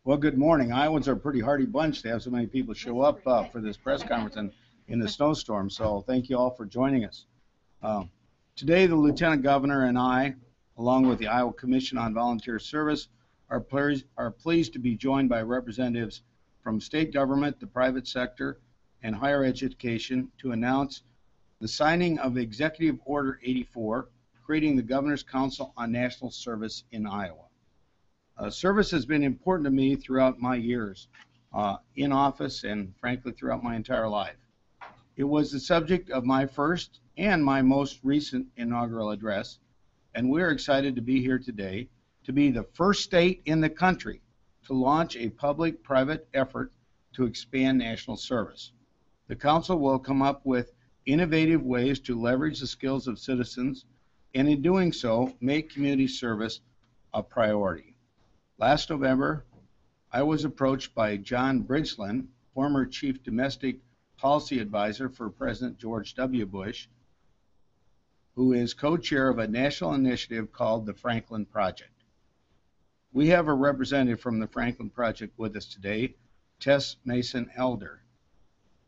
Well, good morning. Iowans are a pretty hardy bunch to have so many people show up for this press conference and in the snowstorm. So thank you all for joining us. Uh, Today, the Lieutenant Governor and I, along with the Iowa Commission on Volunteer Service, are pleased to be joined by representatives from state government, the private sector, and higher education to announce the signing of Executive Order 84, creating the Governor's Council on National Service in Iowa. Service has been important to me throughout my years in office and frankly throughout my entire life. It was the subject of my first and my most recent inaugural address, and we're excited to be here today to be the first state in the country to launch a public-private effort to expand national service. The Council will come up with innovative ways to leverage the skills of citizens and in doing so make community service a priority. Last November, I was approached by John Bridgeland, former Chief Domestic Policy Advisor for President George W. Bush, who is co-chair of a national initiative called the Franklin Project. We have a representative from the Franklin Project with us today, Tess Mason Elder,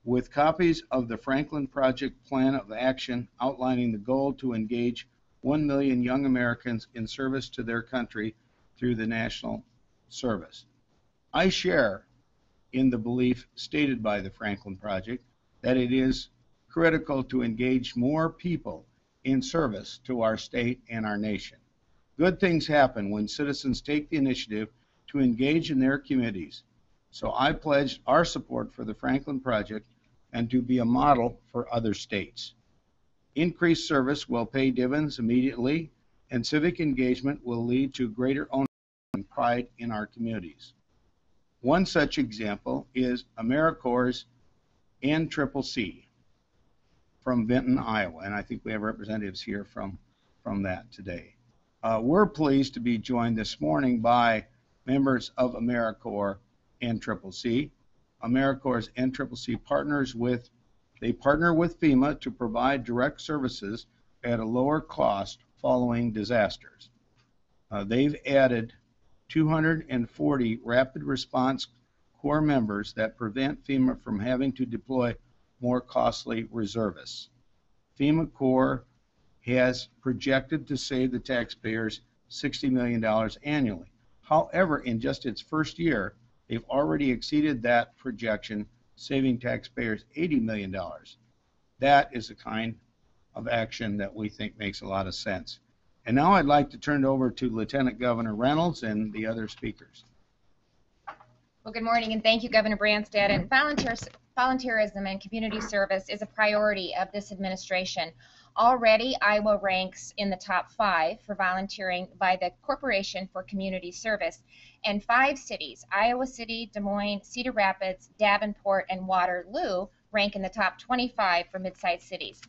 with copies of the Franklin Project Plan of Action outlining the goal to engage 1 million young Americans in service to their country through the national service. I share in the belief stated by the Franklin Project that it is critical to engage more people in service to our state and our nation. Good things happen when citizens take the initiative to engage in their communities. So I pledged our support for the Franklin Project and to be a model for other states. Increased service will pay dividends immediately, and civic engagement will lead to greater ownership and pride in our communities. One such example is AmeriCorps' NCCC from Vinton, Iowa, and I think we have representatives here from that today. We're pleased to be joined this morning by members of AmeriCorps NCCC. AmeriCorps' NCCC partner with FEMA to provide direct services at a lower cost following disasters. They've added 240 rapid response corps members that prevent FEMA from having to deploy more costly reservists. FEMA Corps has projected to save the taxpayers $60 million annually. However, in just its first year, they've already exceeded that projection, saving taxpayers $80 million. That is the kind of action that we think makes a lot of sense. And now I'd like to turn it over to Lieutenant Governor Reynolds and the other speakers. Well, good morning, and thank you, Governor Branstad. And volunteerism and community service is a priority of this administration. Already, Iowa ranks in the top 5 for volunteering by the Corporation for Community Service, and 5 cities, Iowa City, Des Moines, Cedar Rapids, Davenport, and Waterloo, rank in the top 25 for mid-sized cities.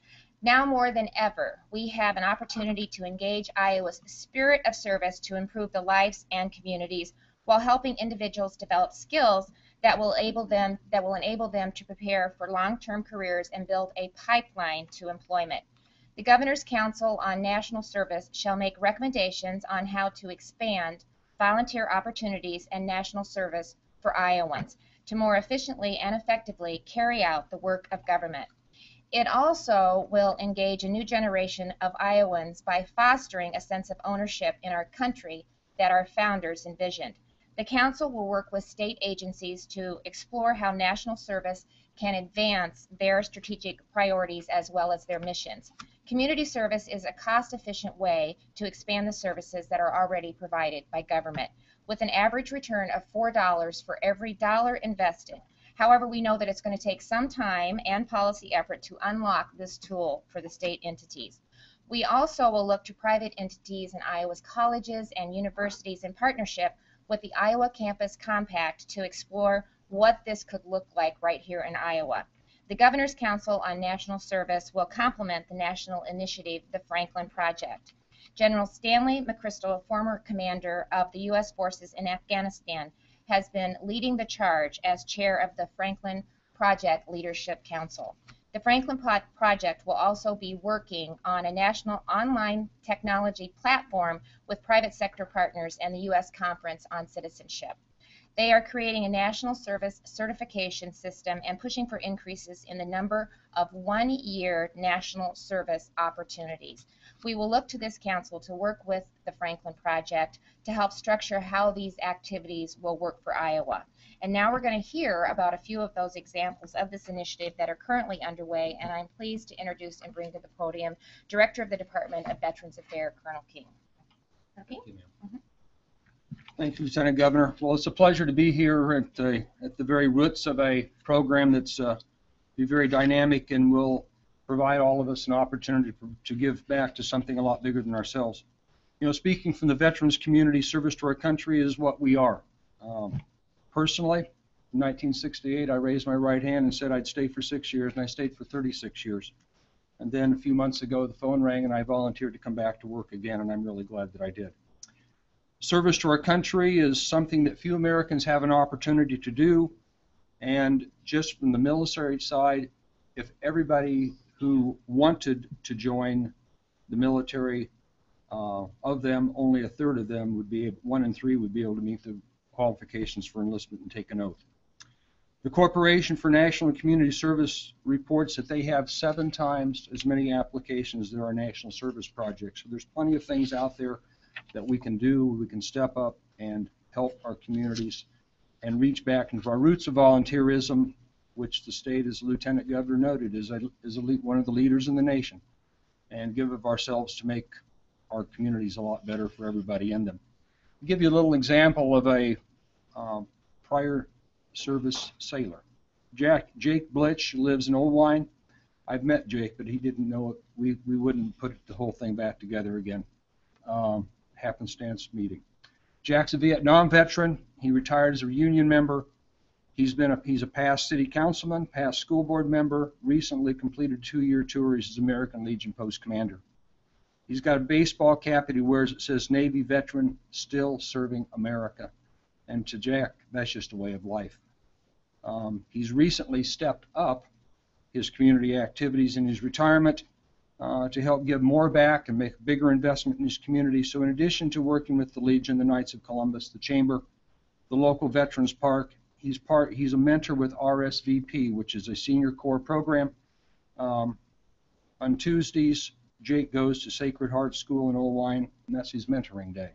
Now more than ever, we have an opportunity to engage Iowa's spirit of service to improve the lives and communities while helping individuals develop skills that will enable them to prepare for long-term careers and build a pipeline to employment. The Governor's Council on National Service shall make recommendations on how to expand volunteer opportunities and national service for Iowans to more efficiently and effectively carry out the work of government. It also will engage a new generation of Iowans by fostering a sense of ownership in our country that our founders envisioned. The Council will work with state agencies to explore how national service can advance their strategic priorities as well as their missions. Community service is a cost-efficient way to expand the services that are already provided by government, with an average return of $4 for every dollar invested. However, we know that it's going to take some time and policy effort to unlock this tool for the state entities. We also will look to private entities in Iowa's colleges and universities in partnership with the Iowa Campus Compact to explore what this could look like right here in Iowa. The Governor's Council on National Service will complement the national initiative, the Franklin Project. General Stanley McChrystal, former commander of the U.S. forces in Afghanistan, has been leading the charge as chair of the Franklin Project Leadership Council. The Franklin Project will also be working on a national online technology platform with private sector partners and the U.S. Conference on Citizenship. They are creating a national service certification system and pushing for increases in the number of one-year national service opportunities. We will look to this council to work with the Franklin Project to help structure how these activities will work for Iowa. And now we're going to hear about a few of those examples of this initiative that are currently underway, and I'm pleased to introduce and bring to the podium Director of the Department of Veterans Affairs, Colonel King. Thank you, Thank you, Lieutenant Governor. Well, it's a pleasure to be here at the very roots of a program that's be very dynamic and will provide all of us an opportunity to give back to something a lot bigger than ourselves. You know, speaking from the veterans community, service to our country is what we are. Personally, in 1968, I raised my right hand and said I'd stay for 6 years, and I stayed for 36 years. And then a few months ago, the phone rang, and I volunteered to come back to work again, and I'm really glad that I did. Service to our country is something that few Americans have an opportunity to do, and just from the military side, if everybody who wanted to join the military, of them, only a third of them would be, 1 in 3 would be able to meet the qualifications for enlistment and take an oath. The Corporation for National and Community Service reports that they have 7 times as many applications as there are national service projects. So there's plenty of things out there that we can do. We can step up and help our communities and reach back into our roots of volunteerism, which the state, as the Lieutenant Governor noted, is one of the leaders in the nation, and give of ourselves to make our communities a lot better for everybody in them. I'll give you a little example of a prior service sailor. Jake Blitch lives in Old Wine. I've met Jake, but he didn't know it. We wouldn't put the whole thing back together again. Happenstance meeting. Jack's a Vietnam veteran. He retired as a union member. He's a past city councilman, past school board member, recently completed 2-year tour as American Legion post commander. He's got a baseball cap that he wears that says Navy veteran, still serving America. And to Jack, that's just a way of life. He's recently stepped up his community activities in his retirement to help give more back and make a bigger investment in his community. So in addition to working with the Legion, the Knights of Columbus, the Chamber, the local Veterans Park, he's a mentor with RSVP, which is a senior corps program. On Tuesdays, Jake goes to Sacred Heart School in Old Wine, and that's his mentoring day.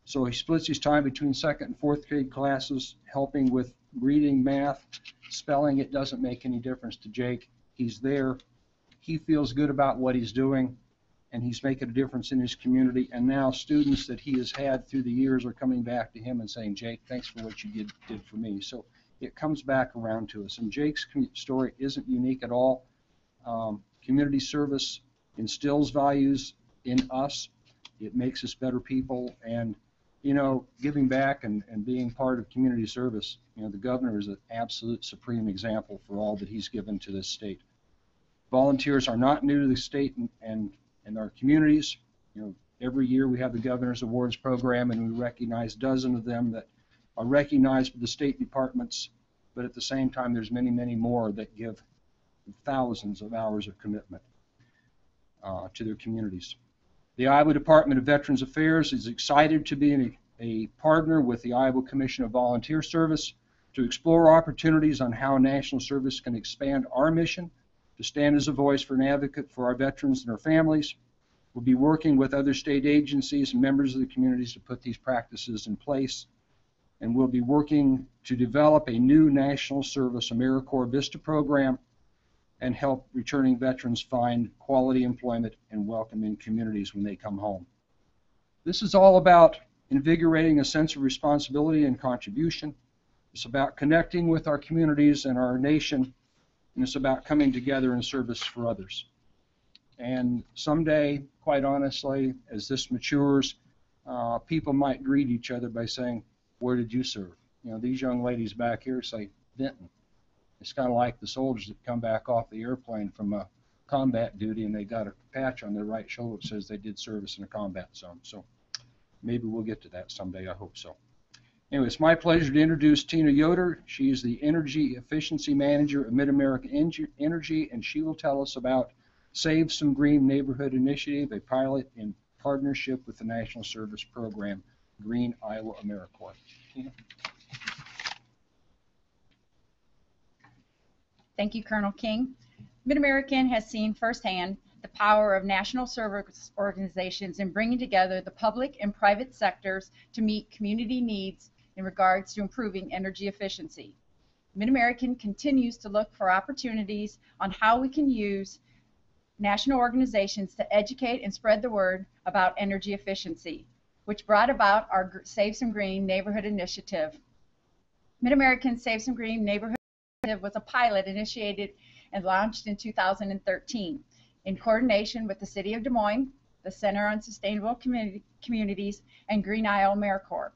So he splits his time between 2nd and 4th grade classes, helping with reading, math, spelling. It doesn't make any difference to Jake. He's there. He feels good about what he's doing, and he's making a difference in his community. And now students that he has had through the years are coming back to him and saying, Jake, thanks for what you did for me. So it comes back around to us. And Jake's story isn't unique at all. Community service instills values in us. It makes us better people. And, you know, giving back and being part of community service, you know, the governor is an absolute supreme example for all that he's given to this state. Volunteers are not new to the state and our communities. You know, every year we have the Governor's Awards program, and we recognize dozens of them that are recognized by the state departments, but at the same time there's many, many more that give thousands of hours of commitment to their communities. The Iowa Department of Veterans Affairs is excited to be a partner with the Iowa Commission of Volunteer Service to explore opportunities on how national service can expand our mission to stand as a voice for an advocate for our veterans and our families. We'll be working with other state agencies and members of the communities to put these practices in place. And we'll be working to develop a new national service AmeriCorps Vista program and help returning veterans find quality employment and welcoming communities when they come home. This is all about invigorating a sense of responsibility and contribution. It's about connecting with our communities and our nation, and it's about coming together in service for others. And someday, quite honestly, as this matures, people might greet each other by saying, where did you serve? You know, these young ladies back here say, Denton. It's kind of like the soldiers that come back off the airplane from a combat duty and they got a patch on their right shoulder that says they did service in a combat zone. So maybe we'll get to that someday. I hope so. Anyway, it's my pleasure to introduce Tina Yoder. She is the Energy Efficiency Manager of Mid-America Energy, and she will tell us about Save Some Green Neighborhood Initiative, a pilot in partnership with the National Service Program, Green Iowa AmeriCorps. Tina? Thank you, Colonel King. Mid-American has seen firsthand the power of national service organizations in bringing together the public and private sectors to meet community needs in regards to improving energy efficiency. Mid-American continues to look for opportunities on how we can use national organizations to educate and spread the word about energy efficiency, which brought about our Save Some Green neighborhood initiative. Mid-American Save Some Green neighborhood initiative was a pilot initiated and launched in 2013 in coordination with the City of Des Moines, the Center on Sustainable Communities, and Green Isle AmeriCorps.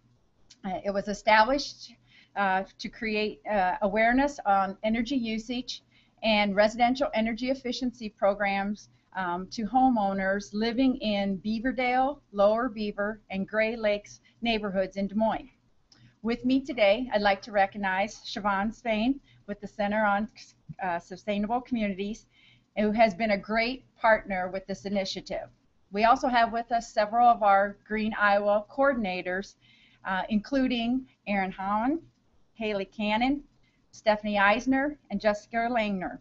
It was established to create awareness on energy usage and residential energy efficiency programs to homeowners living in Beaverdale, Lower Beaver, and Gray Lakes neighborhoods in Des Moines. With me today, I'd like to recognize Siobhan Spain with the Center on Sustainable Communities, who has been a great partner with this initiative. We also have with us several of our Green Iowa coordinators, including Aaron Howen, Haley Cannon, Stephanie Eisner, and Jessica Langner.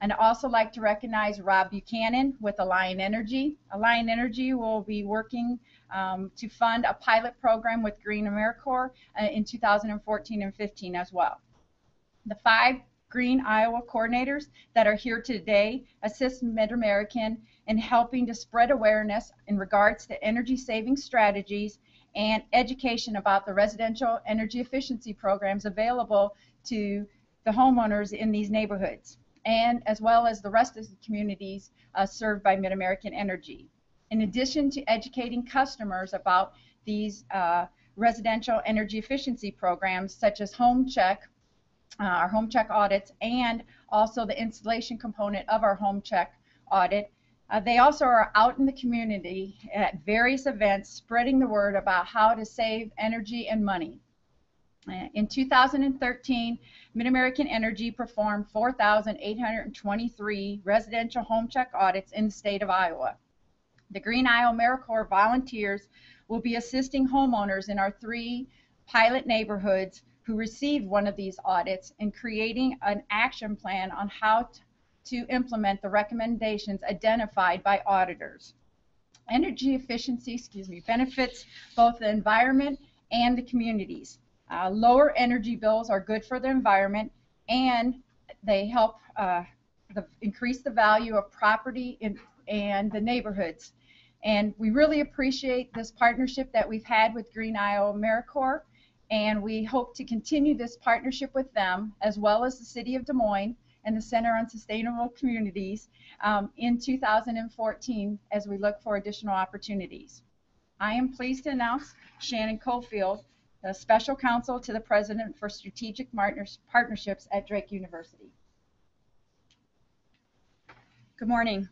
And I'd also like to recognize Rob Buchanan with Alliant Energy. Alliant Energy will be working to fund a pilot program with Green AmeriCorps in 2014 and 15 as well. The 5 Green Iowa coordinators that are here today assist Mid-American in helping to spread awareness in regards to energy saving strategies and education about the residential energy efficiency programs available to the homeowners in these neighborhoods, and as well as the rest of the communities served by Mid-American Energy. In addition to educating customers about these residential energy efficiency programs, such as Home Check, our Home Check audits, and also the installation component of our Home Check audit, they also are out in the community at various events spreading the word about how to save energy and money. In 2013, Mid-American Energy performed 4,823 residential home check audits in the state of Iowa. The Green Isle AmeriCorps volunteers will be assisting homeowners in our 3 pilot neighborhoods who received one of these audits in creating an action plan on how to implement the recommendations identified by auditors. Energy efficiency, benefits both the environment and the communities. Lower energy bills are good for the environment, and they help increase the value of property and the neighborhoods. And we really appreciate this partnership that we've had with Green Isle AmeriCorps, and we hope to continue this partnership with them, as well as the City of Des Moines and the Center on Sustainable Communities in 2014 as we look for additional opportunities. I am pleased to announce Shannon Cofield, the Special Counsel to the President for Strategic Partnerships at Drake University. Good morning.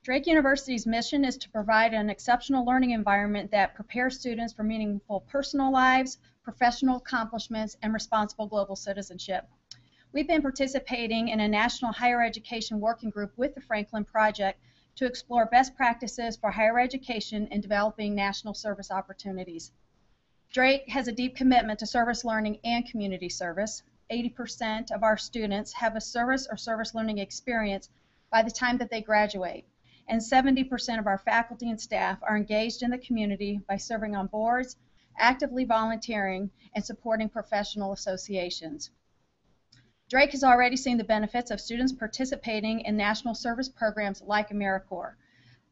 Drake University's mission is to provide an exceptional learning environment that prepares students for meaningful personal lives, professional accomplishments, and responsible global citizenship. We've been participating in a national higher education working group with the Franklin Project to explore best practices for higher education and developing national service opportunities. Drake has a deep commitment to service learning and community service. 80% of our students have a service or service learning experience by the time that they graduate, and 70% of our faculty and staff are engaged in the community by serving on boards, actively volunteering, and supporting professional associations. Drake has already seen the benefits of students participating in national service programs like AmeriCorps.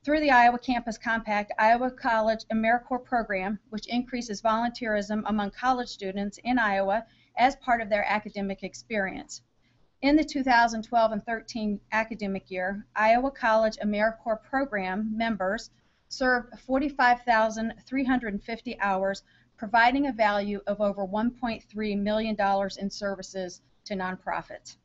Through the Iowa Campus Compact, Iowa College AmeriCorps program, which increases volunteerism among college students in Iowa as part of their academic experience. In the 2012 and 13 academic year, Iowa College AmeriCorps program members served 45,350 hours, providing a value of over $1.3 million in services to nonprofits.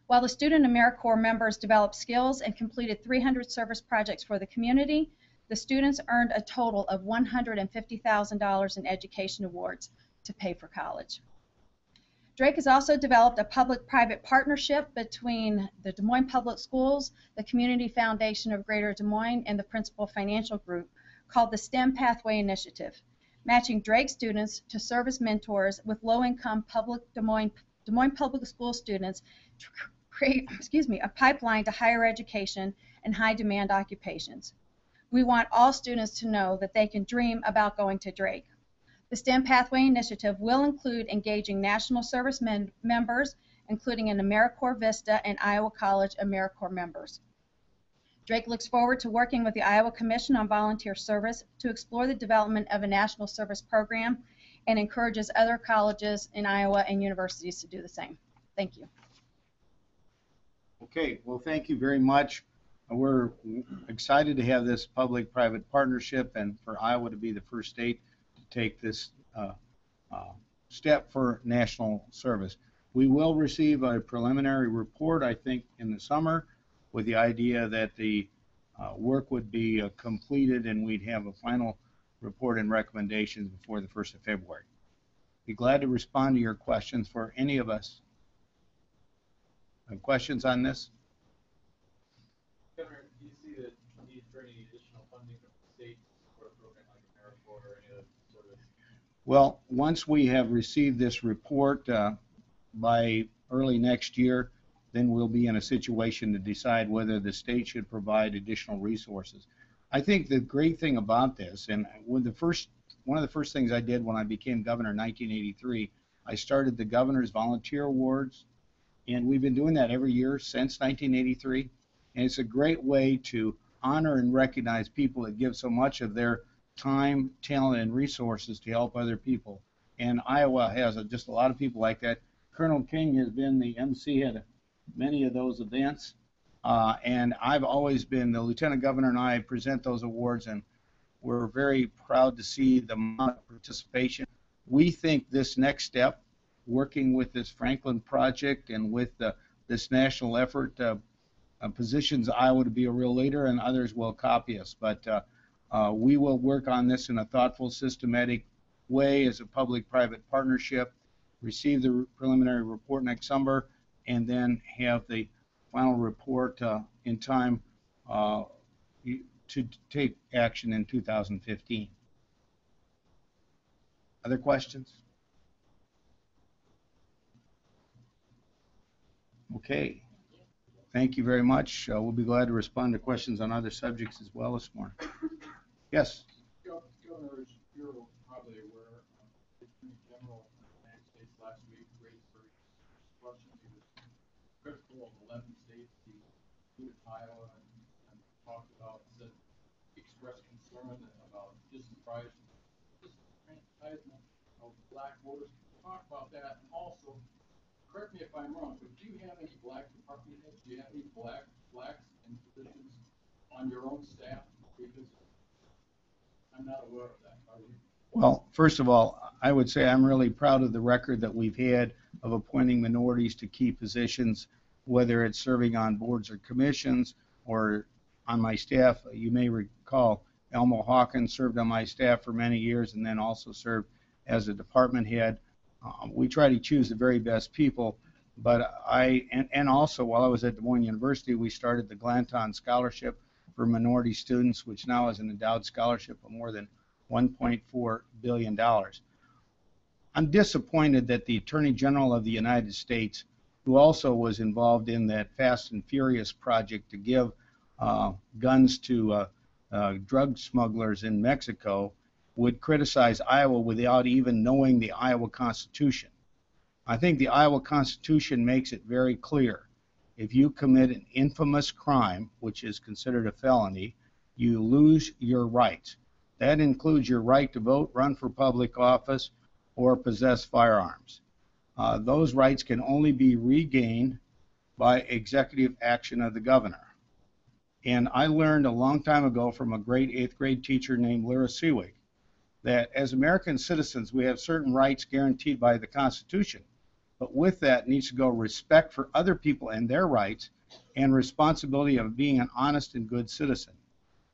While the student AmeriCorps members developed skills and completed 300 service projects for the community, the students earned a total of $150,000 in education awards to pay for college. Drake has also developed a public-private partnership between the Des Moines Public Schools, the Community Foundation of Greater Des Moines, and the Principal Financial Group called the STEM Pathway Initiative, matching Drake students to serve as mentors with low-income Des Moines Public School students create, a pipeline to higher education and high demand occupations. We want all students to know that they can dream about going to Drake. The STEM Pathway Initiative will include engaging National Service members, including an AmeriCorps Vista and Iowa College AmeriCorps members. Drake looks forward to working with the Iowa Commission on Volunteer Service to explore the development of a national service program and encourages other colleges in Iowa and universities to do the same. Thank you. Okay, well, thank you very much. We're excited to have this public-private partnership and for Iowa to be the first state to take this step for national service. We will receive a preliminary report, I think, in the summer with the idea that the work would be completed and we'd have a final report and recommendations before the 1st of February. Be glad to respond to your questions for any of us. Questions on this? Governor, do you see the need for any additional funding from the state for a program like AmeriCorps or any other sort of? Well, once we have received this report by early next year, then we'll be in a situation to decide whether the state should provide additional resources. I think the great thing about this, and one of the first things I did when I became governor in 1983, I started the Governor's Volunteer Awards, and we've been doing that every year since 1983. And it's a great way to honor and recognize people that give so much of their time, talent, and resources to help other people. And Iowa has just a lot of people like that. Colonel King has been the MC at many of those events. And I've always been, the Lieutenant Governor and I present those awards, and we're very proud to see the amount of participation. We think this next step, working with this Franklin project and with this national effort, positions Iowa to be a real leader, and others will copy us. But we will work on this in a thoughtful, systematic way as a public-private partnership, receive the preliminary report next summer, and then have the final report in time to take action in 2015. Other questions? Okay. Thank you very much. We'll be glad to respond to questions on other subjects as well this morning. Yes? Governor, as you're probably aware, the Attorney General of the United States last week raised various questions. He was critical of 11 states. He included Iowa and talked about, expressed concern about disenfranchisement of black voters. Talk about that, and also, correct me if I'm wrong, but do you have any black department heads? Do you have any blacks in positions on your own staff? Because I'm not aware of that. Are you? Well, first of all, I would say I'm really proud of the record that we've had of appointing minorities to key positions, whether it's serving on boards or commissions or on my staff. You may recall Elmo Hawkins served on my staff for many years and then also served as a department head. We try to choose the very best people, but and also while I was at Des Moines University, we started the Glanton Scholarship for minority students, which now is an endowed scholarship of more than $1.4 billion. I'm disappointed that the Attorney General of the United States, who also was involved in that Fast and Furious project to give guns to drug smugglers in Mexico, would criticize Iowa without even knowing the Iowa Constitution. I think the Iowa Constitution makes it very clear. If you commit an infamous crime, which is considered a felony, you lose your rights. That includes your right to vote, run for public office, or possess firearms. Those rights can only be regained by executive action of the governor. And I learned a long time ago from a great 8th grade teacher named Lyra Seawig that as American citizens we have certain rights guaranteed by the Constitution, but with that needs to go respect for other people and their rights and responsibility of being an honest and good citizen.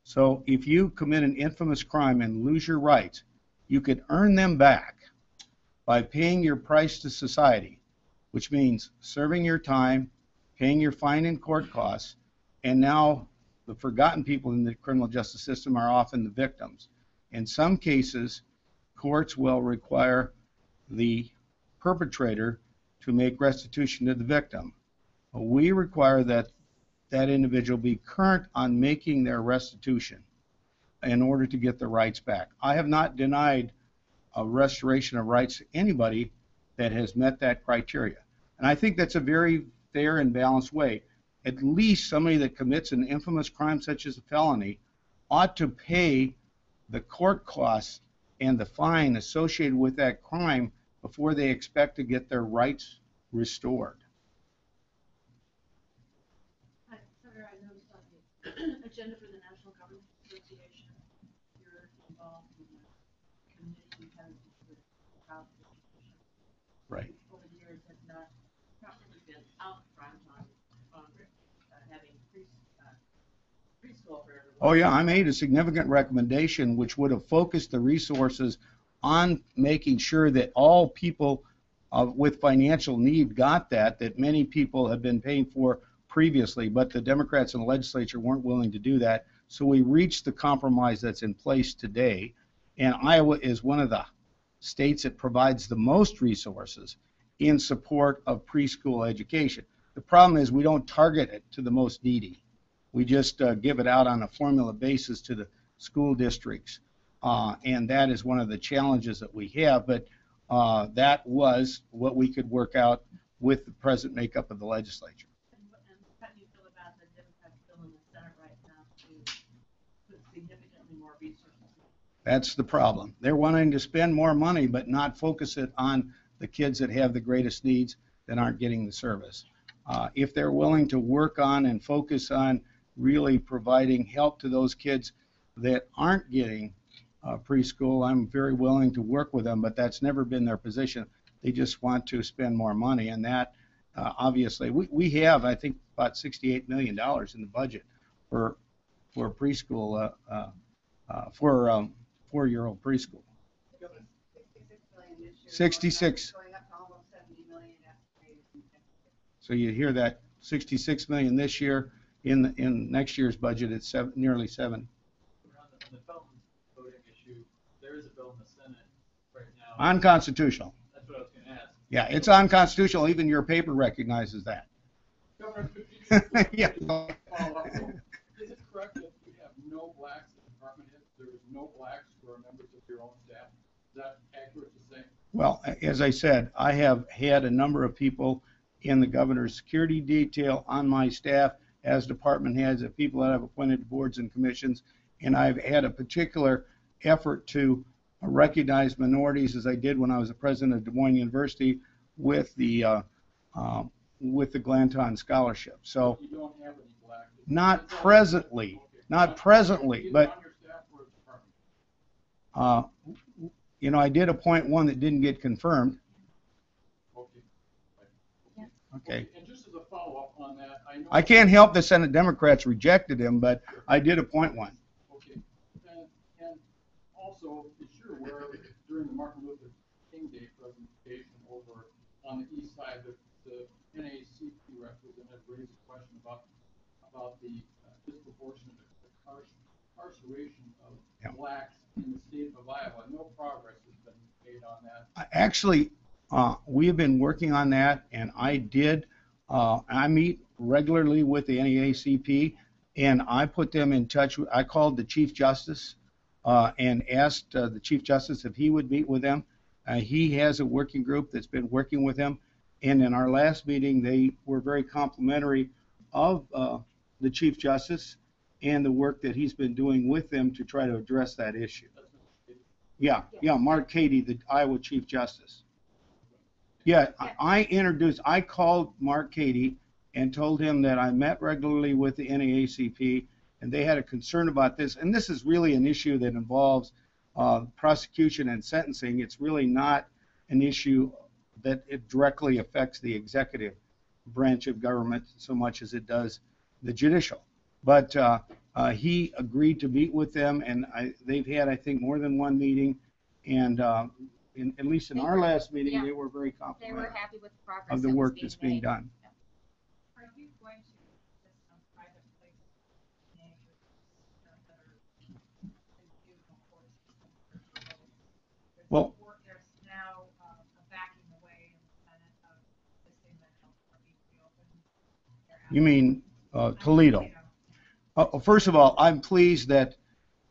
So if you commit an infamous crime and lose your rights, you could earn them back by paying your price to society, which means serving your time, paying your fine and court costs, and now the forgotten people in the criminal justice system are often the victims. In some cases, courts will require the perpetrator to make restitution to the victim. we require that that individual be current on making their restitution in order to get their rights back. I have not denied a restoration of rights to anybody that has met that criteria. And I think that's a very fair and balanced way. At least somebody that commits an infamous crime such as a felony ought to pay the court costs and the fine associated with that crime before they expect to get their rights restored. Hi, Senator, I noticed on the agenda for the National Government Association, you're involved in the community tendency for child education. Right. Over the years has not really been out front on having preschool for everyone. Oh yeah, I made a significant recommendation which would have focused the resources on making sure that all people with financial need got that many people have been paying for previously, but the Democrats in the legislature weren't willing to do that. So we reached the compromise that's in place today, and Iowa is one of the states that provides the most resources in support of preschool education. The problem is we don't target it to the most needy. We just give it out on a formula basis to the school districts, and that is one of the challenges that we have, but that was what we could work out with the present makeup of the legislature. And how do you feel about the Democrats bill in the Senate right now to put significantly more resources? That's the problem. They're wanting to spend more money but not focus it on the kids that have the greatest needs that aren't getting the service. If they're willing to work on and focus on really providing help to those kids that aren't getting preschool, I'm very willing to work with them, but that's never been their position. They just want to spend more money, and that obviously we have, I think, about $68 million in the budget for preschool, for 4-year-old preschool. 66. Going up to almost 70 million estimated. So you hear that 66 million this year. In next year's budget, it's nearly 7. On the felon voting issue, there is a bill in the Senate right now. Unconstitutional. That's what I was going to ask. Yeah, it's unconstitutional. Even your paper recognizes that. Governor, could you Yeah. follow up? Is it correct that you have no blacks in department heads? There is no blacks who are members of your own staff? Is that accurate to say? Well, as I said, I have had a number of people in the governor's security detail on my staff as department heads, of people that I've appointed to boards and commissions, and I've had a particular effort to recognize minorities, as I did when I was the president of Des Moines University with the Glanton Scholarship. So You don't have any blacks? not presently, Okay. not presently, Is it but on your staff or department? you know, I did appoint one that didn't get confirmed. Okay. Okay. And just as a follow-up on that, I know. I can't help the Senate Democrats rejected him, but I did appoint one. Okay. And also, as you're aware, during the Martin Luther King Day presentation over on the east side, the NAACP representative raised a question about the disproportionate incarceration of Yeah. blacks in the state of Iowa. No progress has been made on that. Actually, we have been working on that, and I meet regularly with the NAACP, and I put them in touch. I called the Chief Justice and asked the Chief Justice if he would meet with them. He has a working group that's been working with him, and in our last meeting, they were very complimentary of the Chief Justice and the work that he's been doing with them to try to address that issue. Yeah, Mark Cady, the Iowa Chief Justice. Yeah, I called Mark Cady and told him that I met regularly with the NAACP, and they had a concern about this. And this is really an issue that involves prosecution and sentencing. It's really not an issue that it directly affects the executive branch of government so much as it does the judicial. But he agreed to meet with them, and they've had, I think, more than one meeting. And at least in our last meeting, Yeah. they were very They were complimentary happy with the progress of the that was work that's being made. done. Are you going to put some private places neighbors that are in juvenile court system? Well- There's now a backing away in the Senate of this thing that health department be open. You mean Toledo? First of all, I'm pleased that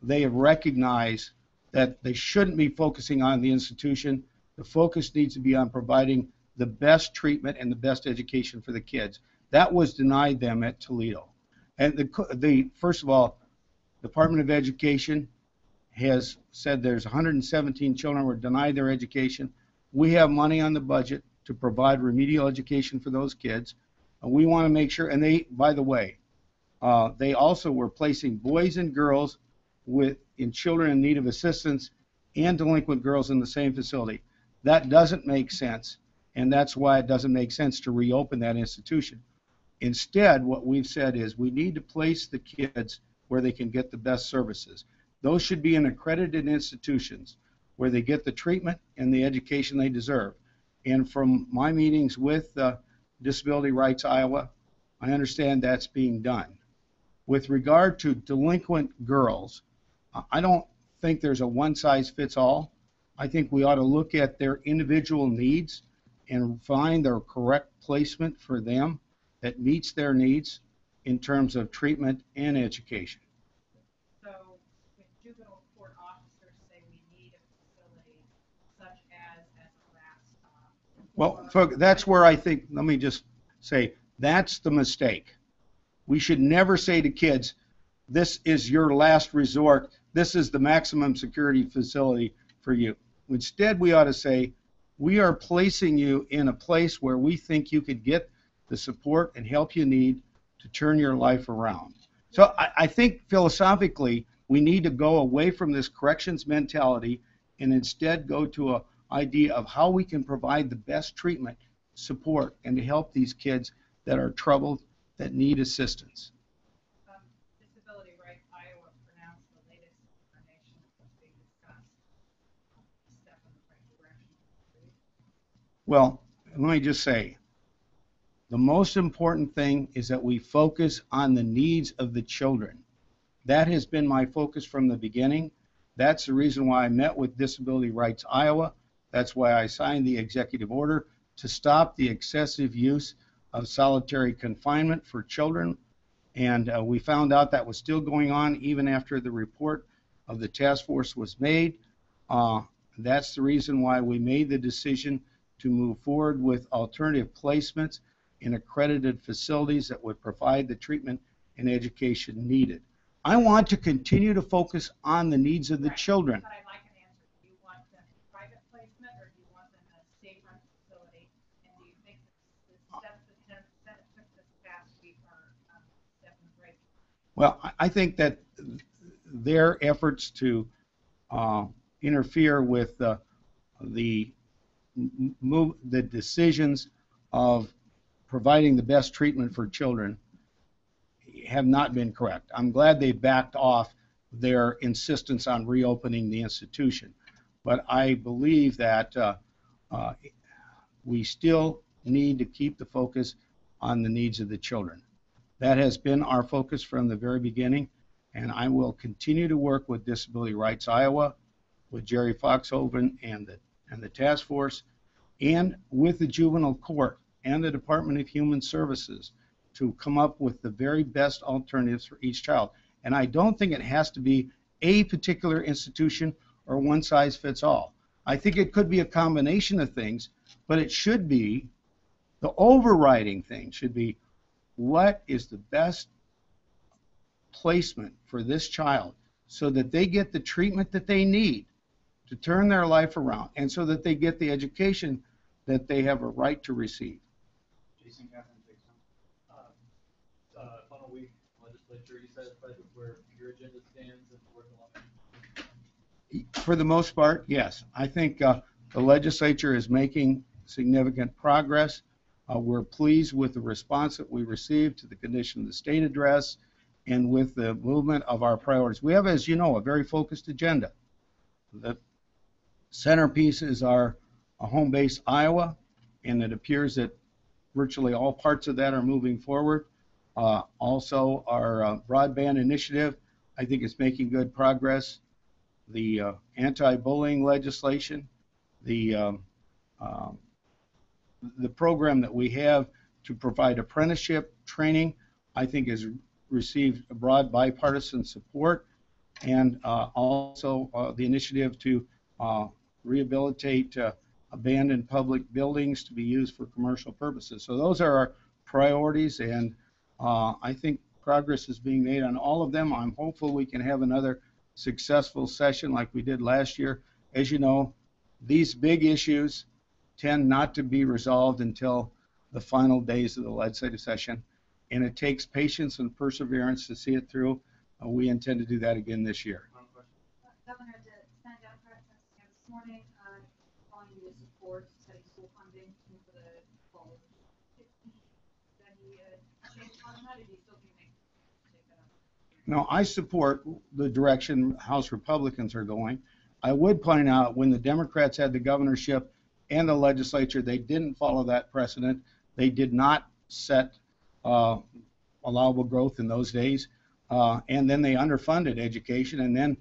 they have recognized that they shouldn't be focusing on the institution. The focus needs to be on providing the best treatment and the best education for the kids. That was denied them at Toledo. And first of all, Department of Education has said there's 117 children who were denied their education. We have money on the budget to provide remedial education for those kids. We want to make sure, and by the way, they also were placing boys and girls in children in need of assistance and delinquent girls in the same facility. That doesn't make sense, and that's why it doesn't make sense to reopen that institution. Instead, what we've said is we need to place the kids where they can get the best services. Those should be in accredited institutions where they get the treatment and the education they deserve. And from my meetings with Disability Rights Iowa, I understand that's being done. With regard to delinquent girls, I don't think there's a one-size-fits-all. I think we ought to look at their individual needs and find their correct placement for them that meets their needs in terms of treatment and education. So if juvenile court officers say we need a facility such as a last stop. Well, folks, that's where I think, let me just say, that's the mistake. We should never say to kids, this is your last resort, this is the maximum security facility for you. Instead, we ought to say, we are placing you in a place where we think you could get the support and help you need to turn your life around. So I think philosophically, we need to go away from this corrections mentality and instead go to an idea of how we can provide the best treatment, support, and to help these kids that are troubled, that need assistance. Disability Rights Iowa pronounced the latest incarnation of what's being discussed a step in the right direction. Well, let me just say, the most important thing is that we focus on the needs of the children. That has been my focus from the beginning. That's the reason why I met with Disability Rights Iowa. That's why I signed the executive order to stop the excessive use of solitary confinement for children. And we found out that was still going on even after the report of the task force was made. That's the reason why we made the decision to move forward with alternative placements in accredited facilities that would provide the treatment and education needed. I want to continue to focus on the needs of the children. But I'd like an answer. Do you want them in private placement or do you want them in a state-run facility? And do you think the steps that Senate took this past week are step in the right? Well, I think that their efforts to interfere with the decisions of providing the best treatment for children have not been correct. I'm glad they backed off their insistence on reopening the institution. But I believe that we still need to keep the focus on the needs of the children. That has been our focus from the very beginning, and I will continue to work with Disability Rights Iowa, with Jerry Foxhoven and the task force, and with the juvenile court and the Department of Human Services to come up with the very best alternatives for each child. And I don't think it has to be a particular institution or one size fits all. I think it could be a combination of things, but it should be, the overriding thing should be, what is the best placement for this child so that they get the treatment that they need to turn their life around and so that they get the education that they have a right to receive. Jason, Catherine, final week legislature, you satisfied with where your agenda stands and work along? For the most part, yes. I think the legislature is making significant progress. We're pleased with the response that we received to the condition of the state address and with the movement of our priorities. We have, as you know, a very focused agenda. The centerpiece is our home-based Iowa, and it appears that virtually all parts of that are moving forward. Also, our broadband initiative, I think, is making good progress. The anti-bullying legislation, the program that we have to provide apprenticeship training, I think has received a broad bipartisan support, and also the initiative to rehabilitate abandoned public buildings to be used for commercial purposes. So those are our priorities, and I think progress is being made on all of them. I'm hopeful we can have another successful session like we did last year. As you know, these big issues tend not to be resolved until the final days of the legislative session, and it takes patience and perseverance to see it through. We intend to do that again this year. Governor, the Senate Democrats this morning calling you to support study school funding for the fall of 15. Any change on that, or do you still think they take that up? No, I support the direction House Republicans are going. I would point out when the Democrats had the governorship and the legislature, they didn't follow that precedent. They did not set allowable growth in those days, and then they underfunded education, and then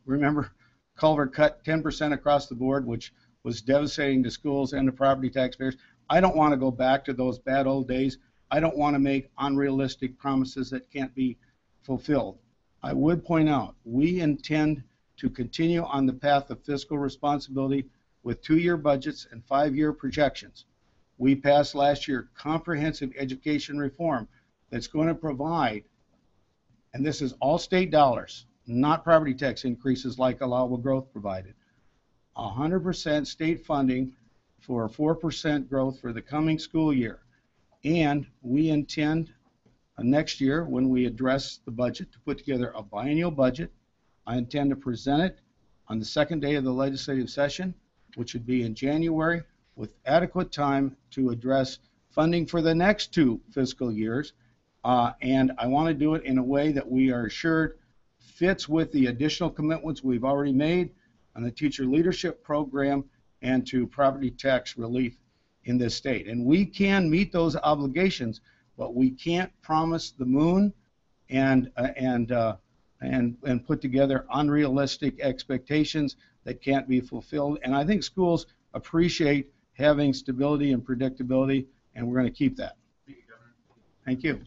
remember Culver cut 10% across the board, which was devastating to schools and to property taxpayers. I don't want to go back to those bad old days. I don't want to make unrealistic promises that can't be fulfilled. I would point out we intend to continue on the path of fiscal responsibility with 2-year budgets and 5-year projections. We passed last year comprehensive education reform that's going to provide, and this is all state dollars, not property tax increases like allowable growth provided, 100% state funding for 4% growth for the coming school year. And we intend next year, when we address the budget, to put together a biennial budget. I intend to present it on the second day of the legislative session, which would be in January, with adequate time to address funding for the next 2 fiscal years. And I want to do it in a way that we are assured fits with the additional commitments we've already made on the teacher leadership program and to property tax relief in this state. And we can meet those obligations, but we can't promise the moon and put together unrealistic expectations that can't be fulfilled. And I think schools appreciate having stability and predictability, and we're going to keep that. Thank you, Governor. Thank you.